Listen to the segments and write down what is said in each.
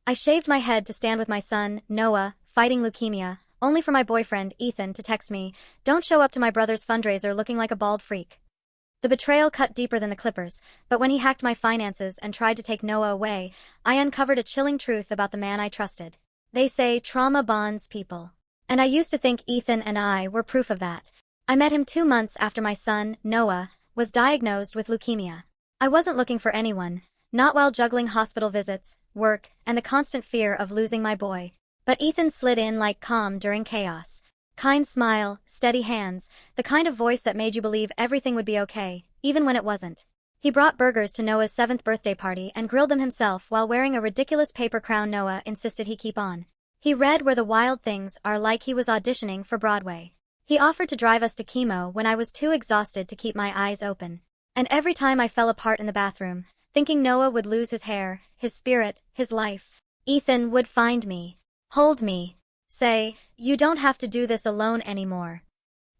I shaved my head to stand with my son, Noah, fighting leukemia, only for my boyfriend, Ethan, to text me, "Don't show up to my brother's fundraiser looking like a bald freak." The betrayal cut deeper than the clippers, but when he hacked my finances and tried to take Noah away, I uncovered a chilling truth about the man I trusted. They say trauma bonds people. And I used to think Ethan and I were proof of that. I met him 2 months after my son, Noah, was diagnosed with leukemia. I wasn't looking for anyone, not while juggling hospital visits, work, and the constant fear of losing my boy. But Ethan slid in like calm during chaos. Kind smile, steady hands, the kind of voice that made you believe everything would be okay, even when it wasn't. He brought burgers to Noah's 7th birthday party and grilled them himself while wearing a ridiculous paper crown Noah insisted he keep on. He read Where the Wild Things Are like he was auditioning for Broadway. He offered to drive us to chemo when I was too exhausted to keep my eyes open. And every time I fell apart in the bathroom, thinking Noah would lose his hair, his spirit, his life, Ethan would find me, hold me, say, "You don't have to do this alone anymore."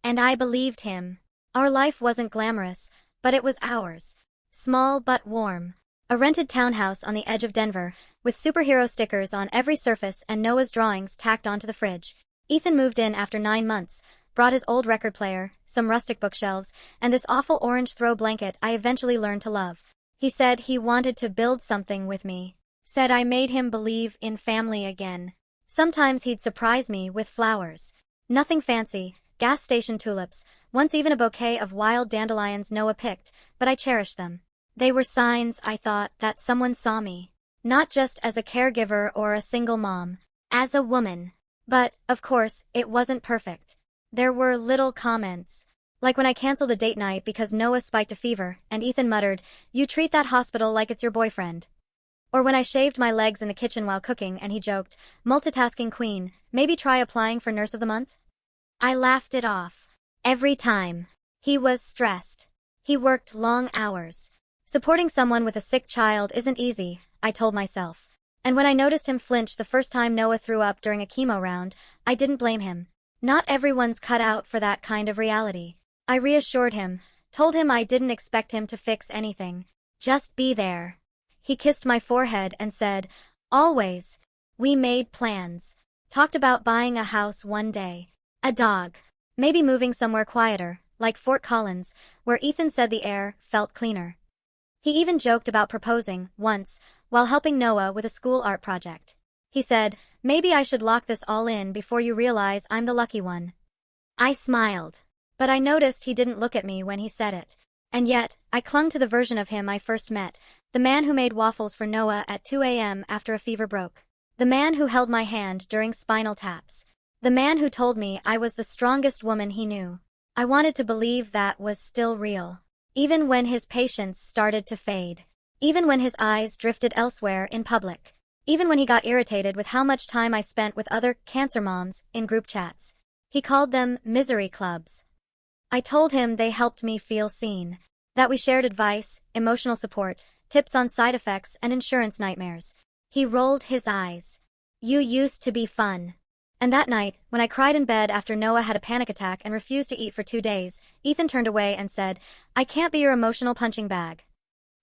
And I believed him. Our life wasn't glamorous, but it was ours. Small but warm. A rented townhouse on the edge of Denver, with superhero stickers on every surface and Noah's drawings tacked onto the fridge. Ethan moved in after 9 months, brought his old record player, some rustic bookshelves, and this awful orange throw blanket I eventually learned to love. He said he wanted to build something with me. Said I made him believe in family again. Sometimes he'd surprise me with flowers. Nothing fancy, gas station tulips, once even a bouquet of wild dandelions Noah picked, but I cherished them. They were signs, I thought, that someone saw me. Not just as a caregiver or a single mom. As a woman. But, of course, it wasn't perfect. There were little comments. Like when I canceled a date night because Noah spiked a fever, and Ethan muttered, "You treat that hospital like it's your boyfriend." Or when I shaved my legs in the kitchen while cooking and he joked, "Multitasking queen, maybe try applying for Nurse of the Month?" I laughed it off. Every time. He was stressed. He worked long hours. Supporting someone with a sick child isn't easy, I told myself. And when I noticed him flinch the first time Noah threw up during a chemo round, I didn't blame him. Not everyone's cut out for that kind of reality. I reassured him, told him I didn't expect him to fix anything. Just be there. He kissed my forehead and said, "Always." We made plans. Talked about buying a house one day. A dog. Maybe moving somewhere quieter, like Fort Collins, where Ethan said the air felt cleaner. He even joked about proposing, once, while helping Noah with a school art project. He said, "Maybe I should lock this all in before you realize I'm the lucky one." I smiled. But I noticed he didn't look at me when he said it. And yet, I clung to the version of him I first met, the man who made waffles for Noah at 2 a.m. after a fever broke. The man who held my hand during spinal taps. The man who told me I was the strongest woman he knew. I wanted to believe that was still real. Even when his patience started to fade. Even when his eyes drifted elsewhere in public. Even when he got irritated with how much time I spent with other cancer moms in group chats. He called them misery clubs. I told him they helped me feel seen. That we shared advice, emotional support, tips on side effects and insurance nightmares. He rolled his eyes. "You used to be fun." And that night, when I cried in bed after Noah had a panic attack and refused to eat for 2 days, Ethan turned away and said, "I can't be your emotional punching bag."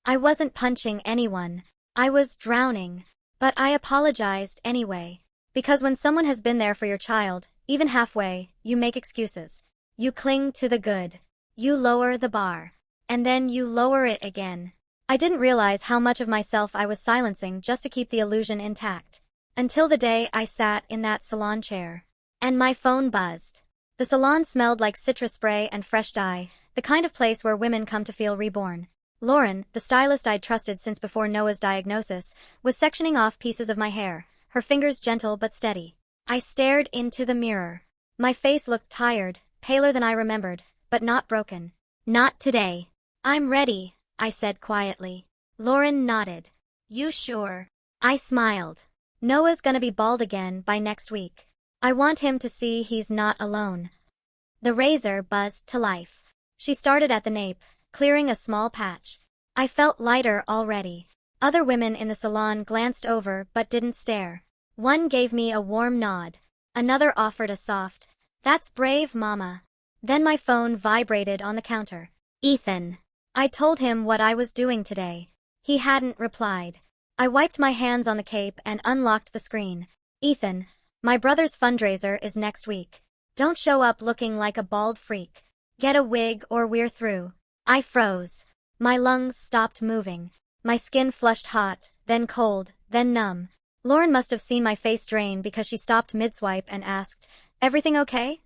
I wasn't punching anyone. I was drowning. But I apologized anyway. Because when someone has been there for your child, even halfway, you make excuses. You cling to the good. You lower the bar. And then you lower it again. I didn't realize how much of myself I was silencing just to keep the illusion intact. Until the day I sat in that salon chair. And my phone buzzed. The salon smelled like citrus spray and fresh dye, the kind of place where women come to feel reborn. Lauren, the stylist I'd trusted since before Noah's diagnosis, was sectioning off pieces of my hair, her fingers gentle but steady. I stared into the mirror. My face looked tired, paler than I remembered, but not broken. "Not today." "I'm ready," I said quietly. Lauren nodded. "You sure?" I smiled. Noah's gonna be bald again by next week. I want him to see he's not alone. The razor buzzed to life. She started at the nape, clearing a small patch. I felt lighter already. Other women in the salon glanced over but didn't stare. One gave me a warm nod. Another offered a soft, "That's brave, mama." Then my phone vibrated on the counter. Ethan. I told him what I was doing today. He hadn't replied. I wiped my hands on the cape and unlocked the screen. Ethan, my brother's fundraiser is next week. Don't show up looking like a bald freak. Get a wig or we're through. I froze. My lungs stopped moving. My skin flushed hot, then cold, then numb. Lauren must have seen my face drain because she stopped mid-swipe and asked, "Everything okay?"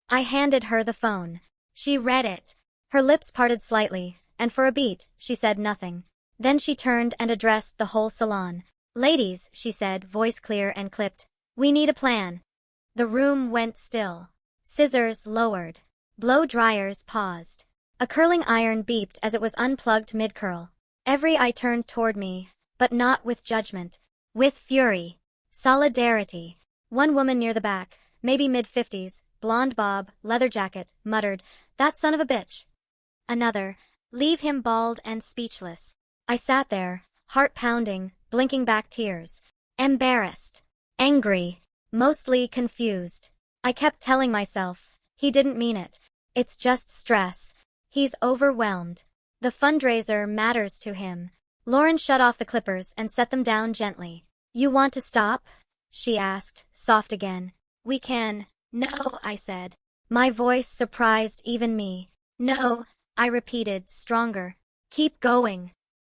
I handed her the phone. She read it. Her lips parted slightly, and for a beat, she said nothing. Then she turned and addressed the whole salon. "Ladies," she said, voice clear and clipped, "we need a plan." The room went still. Scissors lowered. Blow dryers paused. A curling iron beeped as it was unplugged mid-curl. Every eye turned toward me, but not with judgment. With fury. Solidarity. One woman near the back, maybe mid-50s, blonde bob, leather jacket, muttered, "That son of a bitch." Another, "Leave him bald and speechless." I sat there, heart pounding, blinking back tears. Embarrassed. Angry. Mostly confused. I kept telling myself, he didn't mean it. It's just stress. He's overwhelmed. The fundraiser matters to him. Lauren shut off the clippers and set them down gently. "You want to stop?" she asked, soft again. "We can." "No," I said. My voice surprised even me. "No," I repeated, stronger. "Keep going."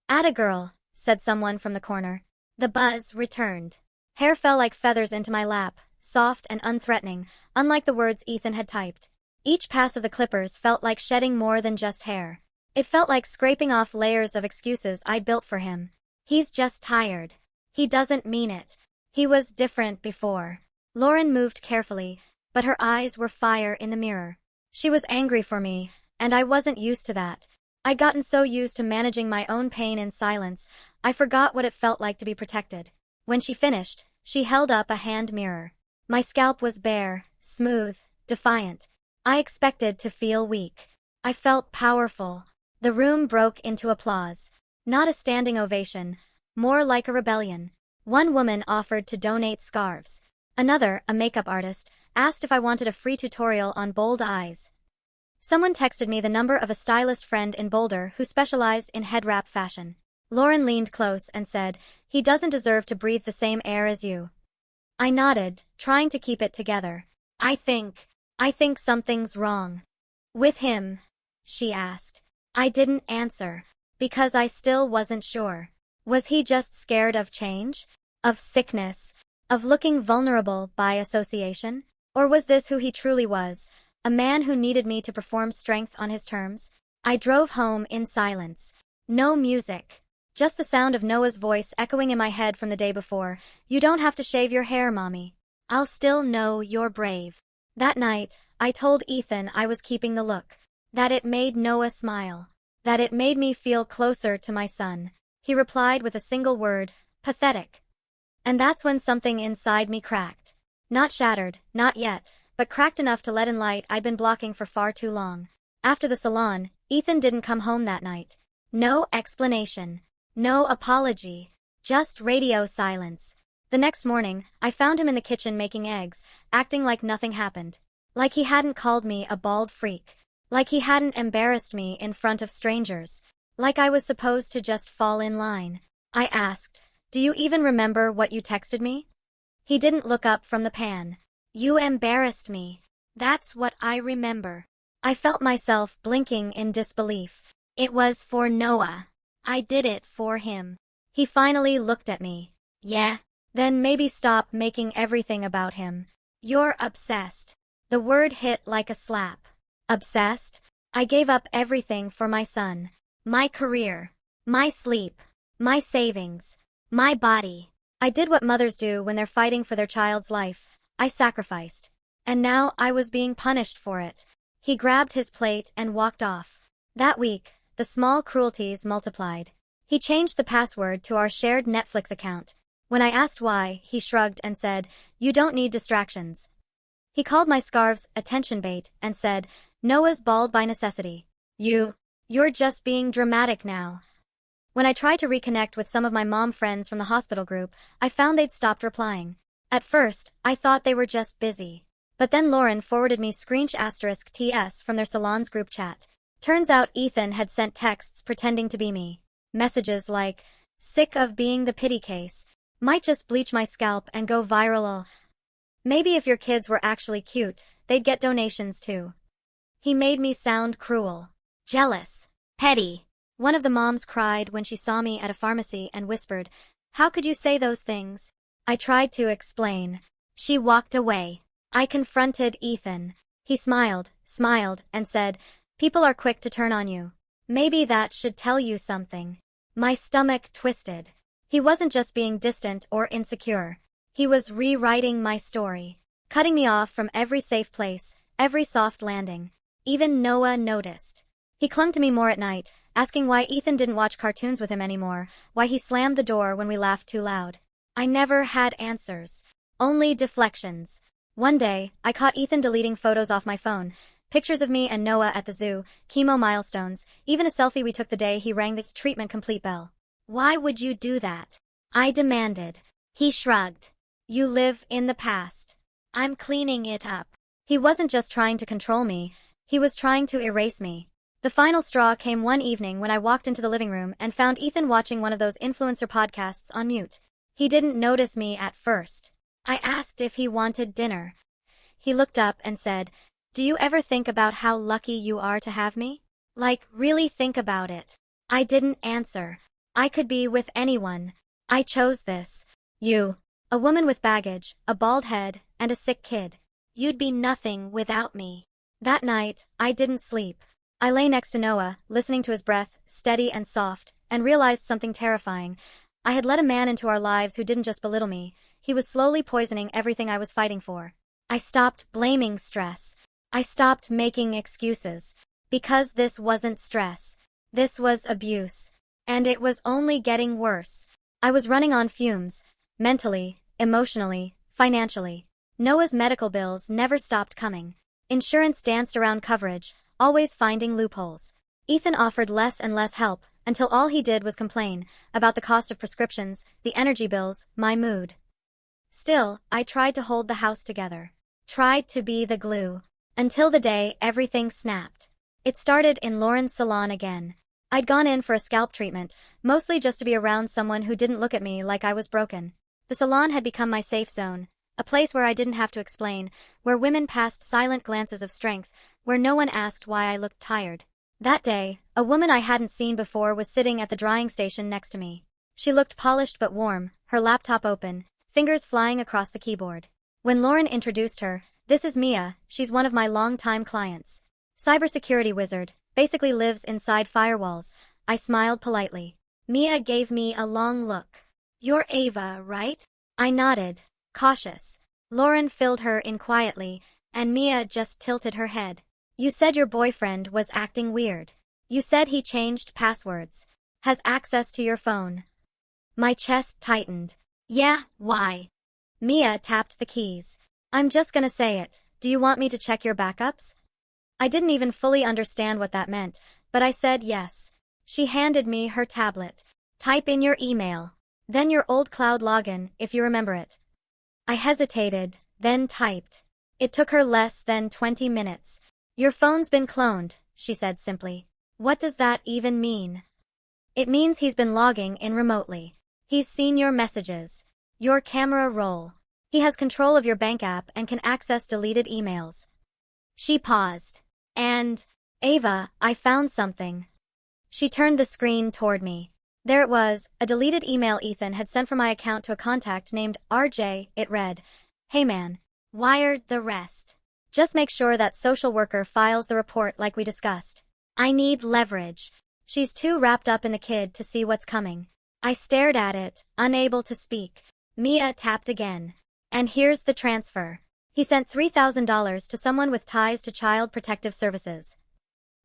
"Atta girl," said someone from the corner. The buzz returned. Hair fell like feathers into my lap, soft and unthreatening, unlike the words Ethan had typed. Each pass of the clippers felt like shedding more than just hair. It felt like scraping off layers of excuses I'd built for him. He's just tired. He doesn't mean it. He was different before. Lauren moved carefully, but her eyes were fire in the mirror. She was angry for me, and I wasn't used to that. I'd gotten so used to managing my own pain in silence, I forgot what it felt like to be protected. When she finished, she held up a hand mirror. My scalp was bare, smooth, defiant. I expected to feel weak. I felt powerful. The room broke into applause. Not a standing ovation, more like a rebellion. One woman offered to donate scarves. Another, a makeup artist, asked if I wanted a free tutorial on bold eyes. Someone texted me the number of a stylist friend in Boulder who specialized in head wrap fashion. Lauren leaned close and said, "He doesn't deserve to breathe the same air as you." I nodded, trying to keep it together. I think something's wrong." "With him?" she asked. I didn't answer, because I still wasn't sure. Was he just scared of change? Of sickness? Of looking vulnerable by association? Or was this who he truly was? A man who needed me to perform strength on his terms? I drove home in silence. No music. Just the sound of Noah's voice echoing in my head from the day before. "You don't have to shave your hair, Mommy. I'll still know you're brave." That night, I told Ethan I was keeping the look. That it made Noah smile. That it made me feel closer to my son. He replied with a single word, "Pathetic." And that's when something inside me cracked. Not shattered, not yet, but cracked enough to let in light I'd been blocking for far too long. After the salon, Ethan didn't come home that night. No explanation. No apology. Just radio silence. The next morning, I found him in the kitchen making eggs, acting like nothing happened. Like he hadn't called me a bald freak. Like he hadn't embarrassed me in front of strangers. Like I was supposed to just fall in line. I asked, "Do you even remember what you texted me?" He didn't look up from the pan. "You embarrassed me. That's what I remember." I felt myself blinking in disbelief. It was for Noah. I did it for him. He finally looked at me. "Yeah? Then maybe stop making everything about him. You're obsessed." The word hit like a slap. Obsessed? I gave up everything for my son. My career. My sleep. My savings. My body. I did what mothers do when they're fighting for their child's life. I sacrificed. And now I was being punished for it. He grabbed his plate and walked off. That week, the small cruelties multiplied. He changed the password to our shared Netflix account. When I asked why, he shrugged and said, "You don't need distractions." He called my scarves attention bait and said, "Noah's bald by necessity. You're just being dramatic now." When I tried to reconnect with some of my mom friends from the hospital group, I found they'd stopped replying. At first, I thought they were just busy. But then Lauren forwarded me *TS from their salon's group chat. Turns out Ethan had sent texts pretending to be me. Messages like, Sick of being the pity case. Might just bleach my scalp and go viral. Maybe if your kids were actually cute, they'd get donations too. He made me sound cruel. Jealous. Petty. One of the moms cried when she saw me at a pharmacy and whispered, "How could you say those things?" I tried to explain. She walked away. I confronted Ethan. He smiled, and said, "People are quick to turn on you. Maybe that should tell you something." My stomach twisted. He wasn't just being distant or insecure. He was rewriting my story, cutting me off from every safe place, every soft landing. Even Noah noticed. He clung to me more at night, asking why Ethan didn't watch cartoons with him anymore, why he slammed the door when we laughed too loud. I never had answers, only deflections. One day, I caught Ethan deleting photos off my phone, pictures of me and Noah at the zoo, chemo milestones, even a selfie we took the day he rang the treatment complete bell. "Why would you do that?" I demanded. He shrugged. "You live in the past. I'm cleaning it up." He wasn't just trying to control me, he was trying to erase me. The final straw came one evening when I walked into the living room and found Ethan watching one of those influencer podcasts on mute. He didn't notice me at first. I asked if he wanted dinner. He looked up and said, "Do you ever think about how lucky you are to have me? Like, really think about it." I didn't answer. I could be with anyone. I chose this. You. A woman with baggage, a bald head, and a sick kid. You'd be nothing without me. That night, I didn't sleep. I lay next to Noah, listening to his breath, steady and soft, and realized something terrifying. I had let a man into our lives who didn't just belittle me, he was slowly poisoning everything I was fighting for. I stopped blaming stress. I stopped making excuses. Because this wasn't stress. This was abuse. And it was only getting worse. I was running on fumes. Mentally, emotionally, financially. Noah's medical bills never stopped coming. Insurance danced around coverage, always finding loopholes. Ethan offered less and less help, until all he did was complain about the cost of prescriptions, the energy bills, my mood. Still, I tried to hold the house together. Tried to be the glue. Until the day everything snapped. It started in Lauren's salon again. I'd gone in for a scalp treatment, mostly just to be around someone who didn't look at me like I was broken. The salon had become my safe zone, a place where I didn't have to explain, where women passed silent glances of strength, where no one asked why I looked tired. That day, a woman I hadn't seen before was sitting at the drying station next to me. She looked polished but warm, her laptop open, fingers flying across the keyboard. When Lauren introduced her, "This is Mia, she's one of my long-time clients. Cybersecurity wizard, basically lives inside firewalls." I smiled politely. Mia gave me a long look. "You're Ava, right?" I nodded, cautious. Lauren filled her in quietly, and Mia just tilted her head. "You said your boyfriend was acting weird. You said he changed passwords. Has access to your phone." My chest tightened. "Yeah, why?" Mia tapped the keys. "I'm just gonna say it. Do you want me to check your backups?" I didn't even fully understand what that meant, but I said yes. She handed me her tablet. "Type in your email. Then your old cloud login, if you remember it." I hesitated, then typed. It took her less than 20 minutes. "Your phone's been cloned," she said simply. "What does that even mean?" "It means he's been logging in remotely. He's seen your messages, your camera roll. He has control of your bank app and can access deleted emails." She paused. "And, Ava, I found something." She turned the screen toward me. There it was, a deleted email Ethan had sent from my account to a contact named RJ. It read, "Hey man, wired the rest. Just make sure that social worker files the report like we discussed. I need leverage. She's too wrapped up in the kid to see what's coming." I stared at it, unable to speak. Mia tapped again. "And here's the transfer. He sent $3,000 to someone with ties to Child Protective Services."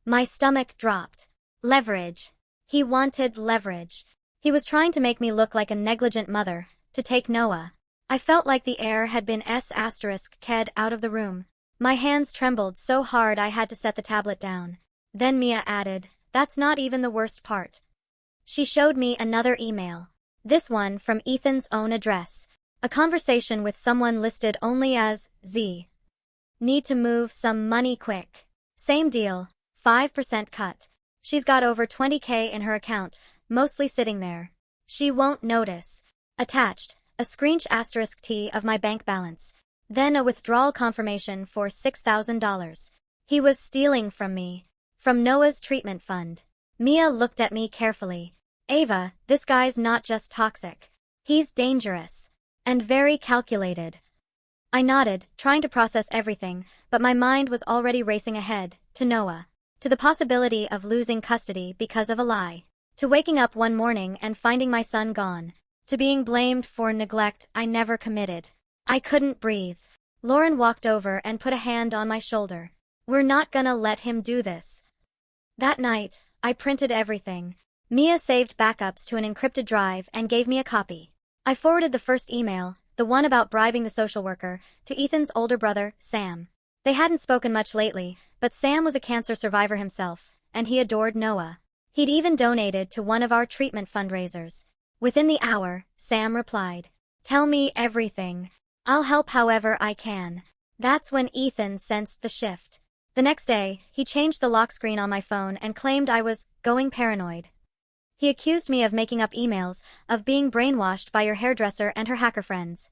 My stomach dropped. Leverage. He wanted leverage. He was trying to make me look like a negligent mother, to take Noah. I felt like the air had been ked out of the room. My hands trembled so hard I had to set the tablet down. Then Mia added, "That's not even the worst part." She showed me another email. This one from Ethan's own address. A conversation with someone listed only as Z. "Need to move some money quick. Same deal, 5% cut. She's got over 20K in her account, mostly sitting there. She won't notice. Attached, a screenshot asterisk T of my bank balance. Then a withdrawal confirmation for $6,000. He was stealing from me. From Noah's treatment fund. Mia looked at me carefully. Ava, this guy's not just toxic. He's dangerous. And very calculated. I nodded, trying to process everything, but my mind was already racing ahead, to Noah. To the possibility of losing custody because of a lie. To waking up one morning and finding my son gone. To being blamed for neglect I never committed. I couldn't breathe. Lauren walked over and put a hand on my shoulder. We're not gonna let him do this. That night, I printed everything. Mia saved backups to an encrypted drive and gave me a copy. I forwarded the first email, the one about bribing the social worker, to Ethan's older brother, Sam. They hadn't spoken much lately, but Sam was a cancer survivor himself, and he adored Noah. He'd even donated to one of our treatment fundraisers. Within the hour, Sam replied, "Tell me everything. I'll help however I can." That's when Ethan sensed the shift. The next day, he changed the lock screen on my phone and claimed I was going paranoid. He accused me of making up emails, of being brainwashed by your hairdresser and her hacker friends.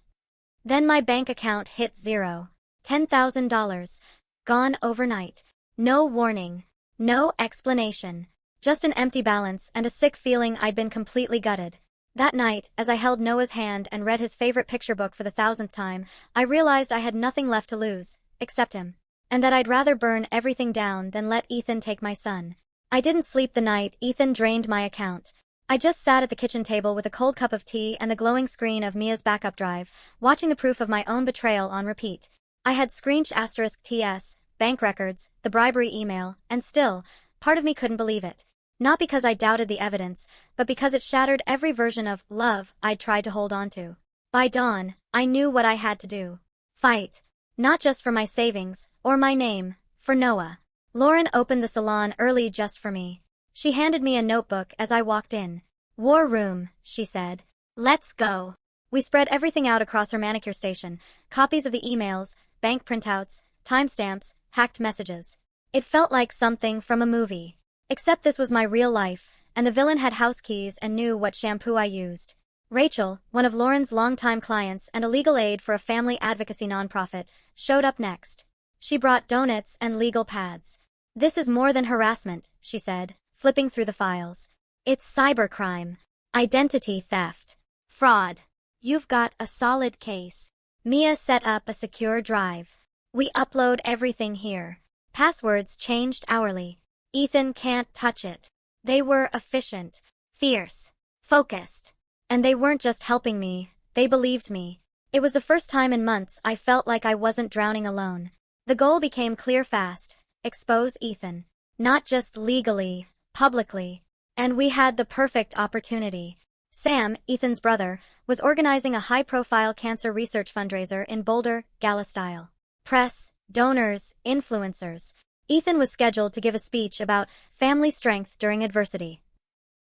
Then my bank account hit zero. $10,000. Gone overnight. No warning. No explanation. Just an empty balance and a sick feeling I'd been completely gutted. That night, as I held Noah's hand and read his favorite picture book for the 1000th time, I realized I had nothing left to lose, except him. And that I'd rather burn everything down than let Ethan take my son. I didn't sleep the night Ethan drained my account. I just sat at the kitchen table with a cold cup of tea and the glowing screen of Mia's backup drive, watching the proof of my own betrayal on repeat. I had screenshot asterisk TS, bank records, the bribery email, and still, part of me couldn't believe it. Not because I doubted the evidence, but because it shattered every version of love I'd tried to hold on to. By dawn, I knew what I had to do. Fight. Not just for my savings, or my name, for Noah. Lauren opened the salon early just for me. She handed me a notebook as I walked in. "War room," she said. "Let's go." We spread everything out across her manicure station, copies of the emails, bank printouts, timestamps, hacked messages. It felt like something from a movie. Except this was my real life, and the villain had house keys and knew what shampoo I used. Rachel, one of Lauren's longtime clients and a legal aid for a family advocacy nonprofit, showed up next. She brought donuts and legal pads. "This is more than harassment," she said, flipping through the files. "It's cybercrime. Identity theft. Fraud. You've got a solid case." Mia set up a secure drive. "We upload everything here. Passwords changed hourly. Ethan can't touch it." They were efficient, fierce, focused. And they weren't just helping me, they believed me. It was the first time in months I felt like I wasn't drowning alone. The goal became clear fast. Expose Ethan. Not just legally, publicly. And we had the perfect opportunity. Sam, Ethan's brother, was organizing a high-profile cancer research fundraiser in Boulder, gala style. Press, donors, influencers. Ethan was scheduled to give a speech about family strength during adversity.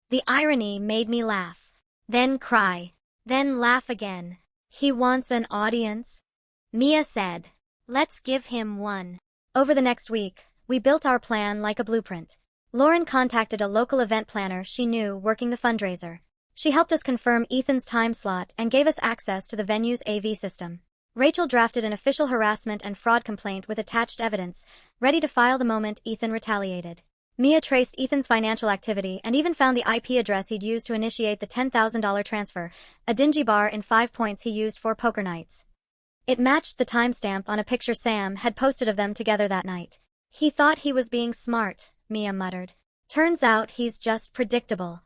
The irony made me laugh. Then cry. Then laugh again. He wants an audience? Mia said. Let's give him one. Over the next week, we built our plan like a blueprint. Lauren contacted a local event planner she knew working the fundraiser. She helped us confirm Ethan's time slot and gave us access to the venue's AV system. Rachel drafted an official harassment and fraud complaint with attached evidence, ready to file the moment Ethan retaliated. Mia traced Ethan's financial activity and even found the IP address he'd used to initiate the $10,000 transfer, a dingy bar in 5 Points he used for poker nights. It matched the timestamp on a picture Sam had posted of them together that night. "He thought he was being smart," Mia muttered. "Turns out he's just predictable."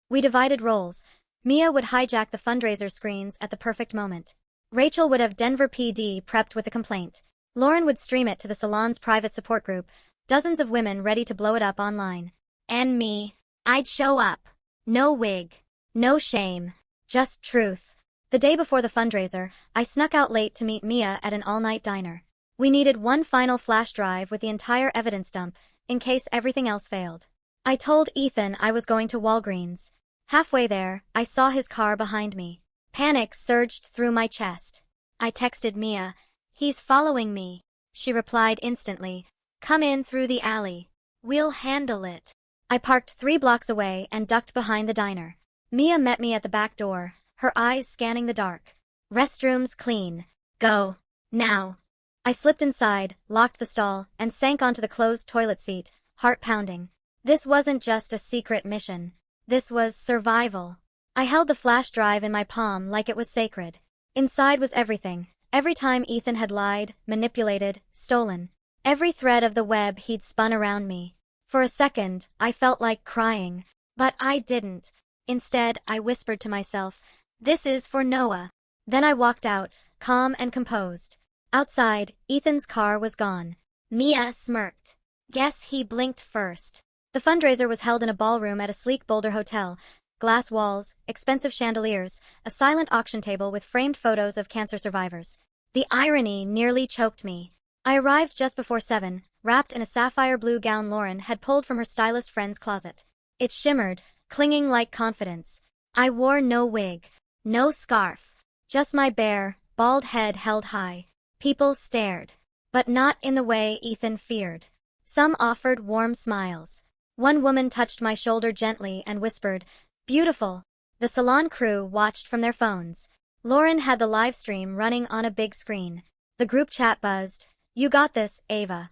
We divided roles. Mia would hijack the fundraiser screens at the perfect moment. Rachel would have Denver PD prepped with a complaint. Lauren would stream it to the salon's private support group, dozens of women ready to blow it up online. And me. I'd show up. No wig. No shame. Just truth. The day before the fundraiser, I snuck out late to meet Mia at an all-night diner. We needed one final flash drive with the entire evidence dump, in case everything else failed. I told Ethan I was going to Walgreens. Halfway there, I saw his car behind me. Panic surged through my chest. I texted Mia. "He's following me." She replied instantly. "Come in through the alley. We'll handle it." I parked 3 blocks away and ducked behind the diner. Mia met me at the back door, her eyes scanning the dark. Restrooms clean. Go. Now. I slipped inside, locked the stall, and sank onto the closed toilet seat, heart pounding. This wasn't just a secret mission. This was survival. I held the flash drive in my palm like it was sacred. Inside was everything. Every time Ethan had lied, manipulated, stolen. Every thread of the web he'd spun around me. For a second, I felt like crying. But I didn't. Instead, I whispered to myself, "This is for Noah." Then I walked out, calm and composed. Outside, Ethan's car was gone. Mia smirked. Guess he blinked first. The fundraiser was held in a ballroom at a sleek Boulder hotel. Glass walls, expensive chandeliers, a silent auction table with framed photos of cancer survivors. The irony nearly choked me. I arrived just before 7, wrapped in a sapphire blue gown Lauren had pulled from her stylist friend's closet. It shimmered, clinging like confidence. I wore no wig, no scarf, just my bare, bald head held high. People stared, but not in the way Ethan feared. Some offered warm smiles. One woman touched my shoulder gently and whispered, "Beautiful." The Salon crew watched from their phones. Lauren had the live stream running on a big screen. The group chat buzzed. "You got this, Ava."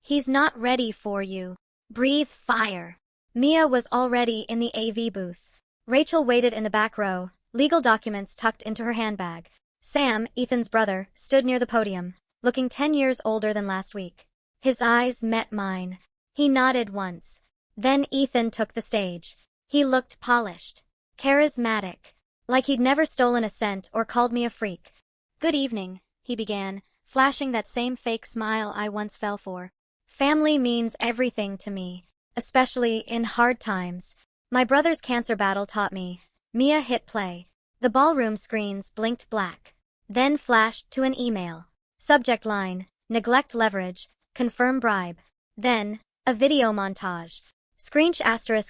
"He's not ready for you. Breathe fire." Mia was already in the AV booth. Rachel waited in the back row, legal documents tucked into her handbag. Sam, Ethan's brother, stood near the podium, looking 10 years older than last week. His eyes met mine. He nodded once. Then Ethan took the stage. He looked polished, charismatic, like he'd never stolen a cent or called me a freak. "Good evening," he began, flashing that same fake smile I once fell for. "Family means everything to me, especially in hard times. My brother's cancer battle taught me." Mia hit play. The ballroom screens blinked black, then flashed to an email. Subject line, "Neglect leverage, confirm bribe." Then, a video montage. Screensh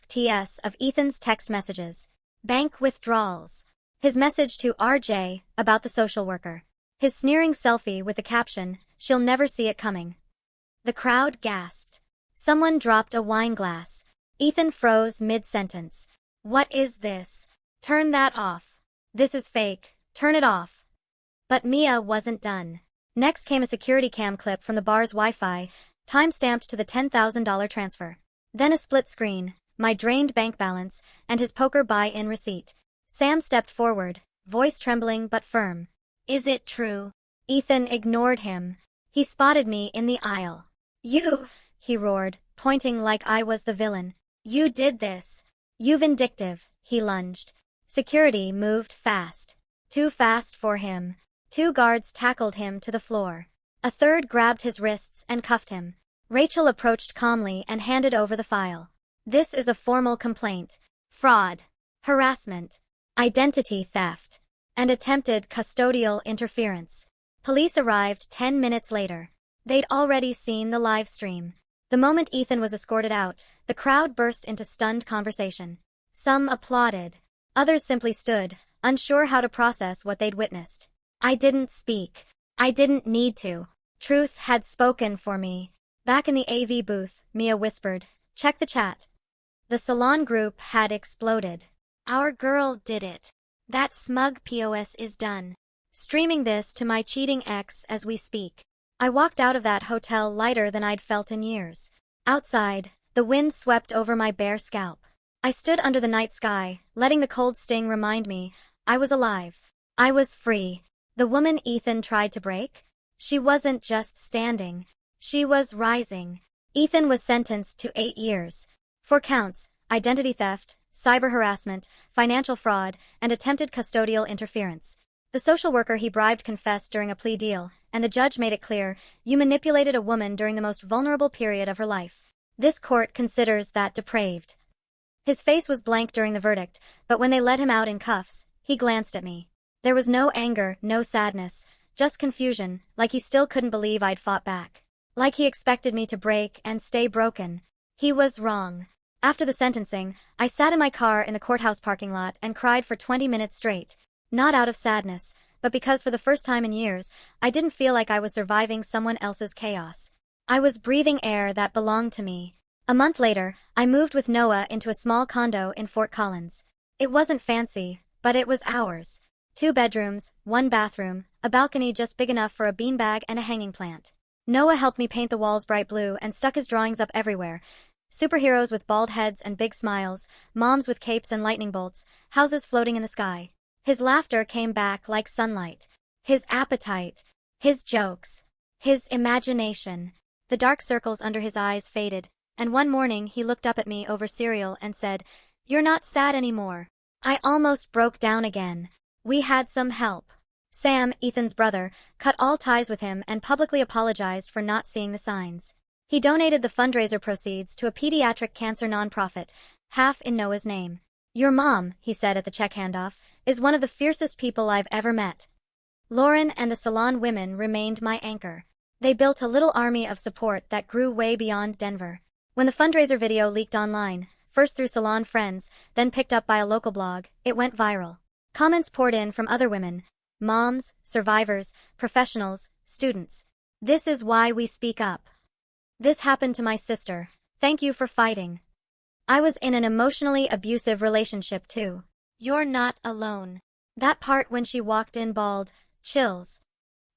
*TS of Ethan's text messages. Bank withdrawals. His message to RJ about the social worker. His sneering selfie with the caption, "She'll never see it coming." The crowd gasped. Someone dropped a wine glass. Ethan froze mid-sentence. "What is this? Turn that off. This is fake. Turn it off." But Mia wasn't done. Next came a security cam clip from the bar's Wi-Fi, time-stamped to the $10,000 transfer. Then a split screen, my drained bank balance, and his poker buy-in receipt. Sam stepped forward, voice trembling but firm. "Is it true?" Ethan ignored him. He spotted me in the aisle. "You," he roared, pointing like I was the villain. "You did this. You vindictive," he lunged. Security moved fast. Too fast for him. 2 guards tackled him to the floor. A third grabbed his wrists and cuffed him. Rachel approached calmly and handed over the file. "This is a formal complaint. Fraud, harassment, identity theft, and attempted custodial interference." Police arrived 10 minutes later. They'd already seen the live stream. The moment Ethan was escorted out, the crowd burst into stunned conversation. Some applauded. Others simply stood, unsure how to process what they'd witnessed. I didn't speak. I didn't need to. Truth had spoken for me. Back in the AV booth, Mia whispered, "Check the chat." The Salon group had exploded. "Our girl did it. That smug POS is done. Streaming this to my cheating ex as we speak." I walked out of that hotel lighter than I'd felt in years. Outside, the wind swept over my bare scalp. I stood under the night sky, letting the cold sting remind me I was alive. I was free. The woman Ethan tried to break? She wasn't just standing. She was rising. Ethan was sentenced to 8 years. 4 counts: identity theft, cyber harassment, financial fraud, and attempted custodial interference. The social worker he bribed confessed during a plea deal, and the judge made it clear, "You manipulated a woman during the most vulnerable period of her life." This court considers that depraved. His face was blank during the verdict, but when they let him out in cuffs, he glanced at me. There was no anger, no sadness, just confusion, like he still couldn't believe I'd fought back. Like he expected me to break and stay broken. He was wrong. After the sentencing, I sat in my car in the courthouse parking lot and cried for 20 minutes straight. Not out of sadness, but because for the first time in years, I didn't feel like I was surviving someone else's chaos. I was breathing air that belonged to me. A month later, I moved with Noah into a small condo in Fort Collins. It wasn't fancy, but it was ours. 2 bedrooms, 1 bathroom, a balcony just big enough for a beanbag and a hanging plant. Noah helped me paint the walls bright blue and stuck his drawings up everywhere. Superheroes with bald heads and big smiles, moms with capes and lightning bolts, houses floating in the sky. His laughter came back like sunlight. His appetite. His jokes. His imagination. The dark circles under his eyes faded, and one morning he looked up at me over cereal and said, "You're not sad anymore." I almost broke down again. We had some help. Sam, Ethan's brother, cut all ties with him and publicly apologized for not seeing the signs. He donated the fundraiser proceeds to a pediatric cancer nonprofit, half in Noah's name. "Your mom," he said at the check handoff, "is one of the fiercest people I've ever met." Lauren and the Salon women remained my anchor. They built a little army of support that grew way beyond Denver. When the fundraiser video leaked online, first through Salon friends, then picked up by a local blog, it went viral. Comments poured in from other women, moms, survivors, professionals, students. "This is why we speak up. This happened to my sister. Thank you for fighting." I was in an emotionally abusive relationship too. "You're not alone." That part when she walked in bald, chills.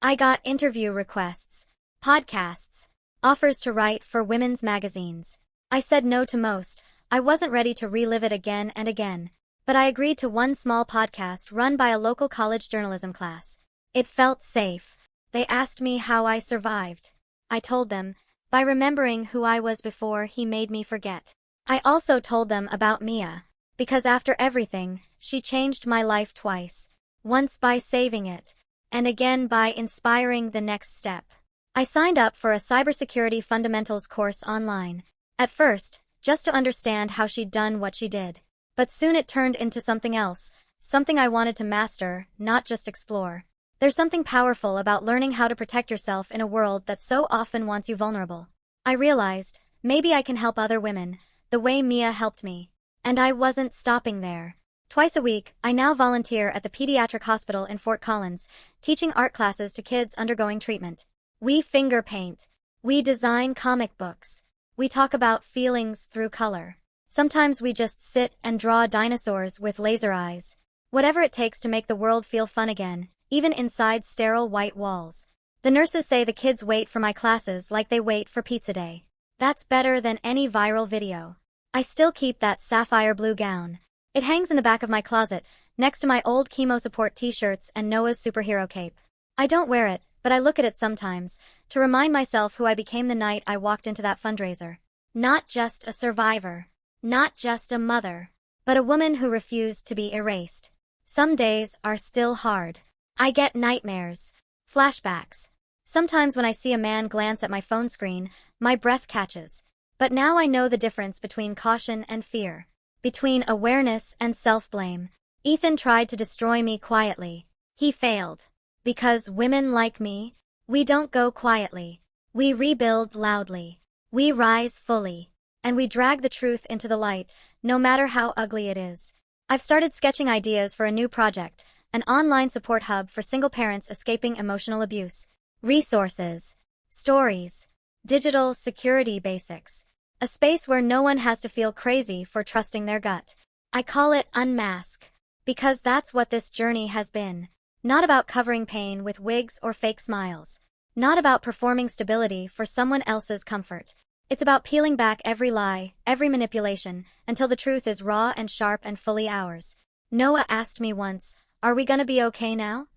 I got interview requests, podcasts, offers to write for women's magazines. I said no to most. I wasn't ready to relive it again and again. But I agreed to one small podcast run by a local college journalism class. It felt safe. They asked me how I survived. I told them, by remembering who I was before he made me forget. I also told them about Mia. Because after everything, she changed my life twice. Once by saving it, and again by inspiring the next step. I signed up for a cybersecurity fundamentals course online. At first, just to understand how she'd done what she did. But soon it turned into something else, something I wanted to master, not just explore. There's something powerful about learning how to protect yourself in a world that so often wants you vulnerable. I realized, maybe I can help other women, the way Mia helped me. And I wasn't stopping there. Twice a week, I now volunteer at the pediatric hospital in Fort Collins, teaching art classes to kids undergoing treatment. We finger paint. We design comic books. We talk about feelings through color. Sometimes we just sit and draw dinosaurs with laser eyes. Whatever it takes to make the world feel fun again, even inside sterile white walls. The nurses say the kids wait for my classes like they wait for pizza day. That's better than any viral video. I still keep that sapphire blue gown. It hangs in the back of my closet, next to my old chemo support t-shirts and Noah's superhero cape. I don't wear it, but I look at it sometimes, to remind myself who I became the night I walked into that fundraiser. Not just a survivor. Not just a mother. But a woman who refused to be erased. Some days are still hard. I get nightmares. Flashbacks. Sometimes when I see a man glance at my phone screen, my breath catches. But now I know the difference between caution and fear. Between awareness and self-blame. Ethan tried to destroy me quietly. He failed. Because women like me, we don't go quietly. We rebuild loudly. We rise fully. And we drag the truth into the light, no matter how ugly it is. I've started sketching ideas for a new project, an online support hub for single parents escaping emotional abuse. Resources. Stories. Digital security basics. A space where no one has to feel crazy for trusting their gut. I call it Unmask. Because that's what this journey has been. Not about covering pain with wigs or fake smiles. Not about performing stability for someone else's comfort. It's about peeling back every lie, every manipulation, until the truth is raw and sharp and fully ours. Noah asked me once, "Are we gonna be okay now?"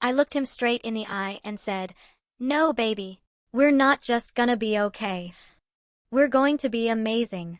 I looked him straight in the eye and said, "No, baby. We're not just gonna be okay. We're going to be amazing."